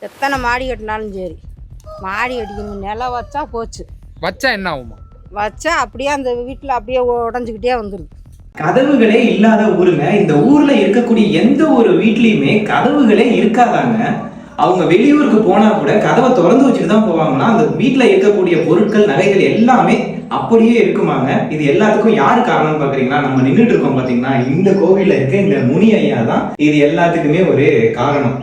எத்தனை மாடி கட்டினாலும் சரி, மாடி அடிக்கணும். நிலம் வச்சா போச்சு. வச்சா என்ன ஆகுமா? வச்சா அப்படியே அந்த வீட்டில் அப்படியே உடஞ்சிக்கிட்டே வந்துடுது. கதவுகளே இல்லாத ஊருங்க. இந்த ஊர்ல இருக்கக்கூடிய எந்த ஒரு வீட்லயுமே கதவுகளே இருக்காதாங்க. அவங்க வெளியூருக்கு போனா கூட கதவை திறந்து வச்சுட்டு தான் போவாங்கன்னா, அந்த வீட்டுல இருக்கக்கூடிய பொருட்கள், நகைகள் எல்லாமே அப்படியே இருக்குமாங்க. இது எல்லாத்துக்கும் யாரு காரணம் பாக்குறீங்களா? நம்ம நின்றுட்டு இருக்கோம் பாத்தீங்கன்னா, இந்த கோவில்ல இருக்க இந்த முனி ஐயா தான் இது எல்லாத்துக்குமே ஒரு காரணம்.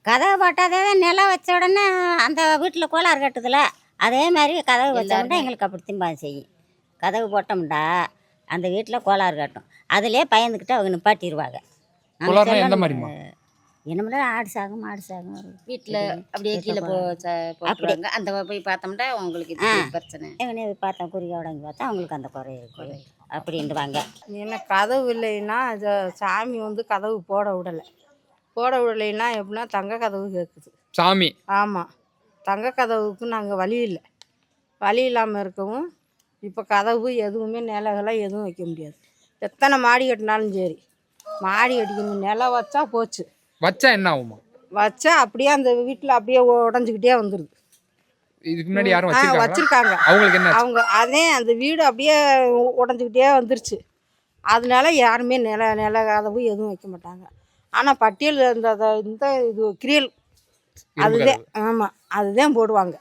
கதவை போட்டாதே நிலம் வச்ச உடனே அந்த வீட்டில் கோளாறு கட்டுதில்ல, அதே மாதிரி கதவு வச்சோம்னா எங்களுக்கு அப்படி திம்பா செய்யும். கதவு போட்டோம்டா அந்த வீட்டில் கோளாறு கட்டும், அதுலேயே பயந்துக்கிட்டு அவங்க நிப்பாட்டிடுவாங்க. எந்த மாதிரிமா? என்னமில்ல ஆடு சாகும் மாடு சாகும் வீட்டில் அப்படியே கீழே போட்டுருவாங்க. அந்த போய் பார்த்தோம்னா உங்களுக்கு இது பிரச்சனை. எங்கனே பார்த்தா குறுகிய உடங்கி பார்த்தா அவங்களுக்கு அந்த குறை இருக்குது அப்படின்ட்டுவாங்க. ஏன்னா கதவு இல்லைன்னா சாமி கதவு போட விடலைன்னா எப்படின்னா தங்க கதவு கேட்குது சாமி. ஆமாம், தங்க கதவுக்கு நாங்கள் வழி இல்லாமல் இருக்கவும் இப்போ கதவு எதுவுமே நிலங்களாம் எதுவும் வைக்க முடியாது. எத்தனை மாடி கட்டினாலும் சரி, மாடி அடிக்கணும். நிலம் வச்சா போச்சு. வச்சா என்ன ஆகுமா? வச்சா அப்படியே அந்த வீட்டில் அப்படியே உடஞ்சிக்கிட்டே வந்துடுது. இதுக்கு முன்னாடி யாரும் வச்சிருக்காங்க. அவங்களுக்கு என்ன? அவங்க அதே அந்த வீடு அப்படியே உடஞ்சிக்கிட்டே வந்துருச்சு. அதனால யாருமே நில கதவு எதுவும் வைக்க மாட்டாங்க. ஆனால் பட்டியல் இந்த இது கிரியல் அதுதான், ஆமாம் அதுதான் போடுவாங்க.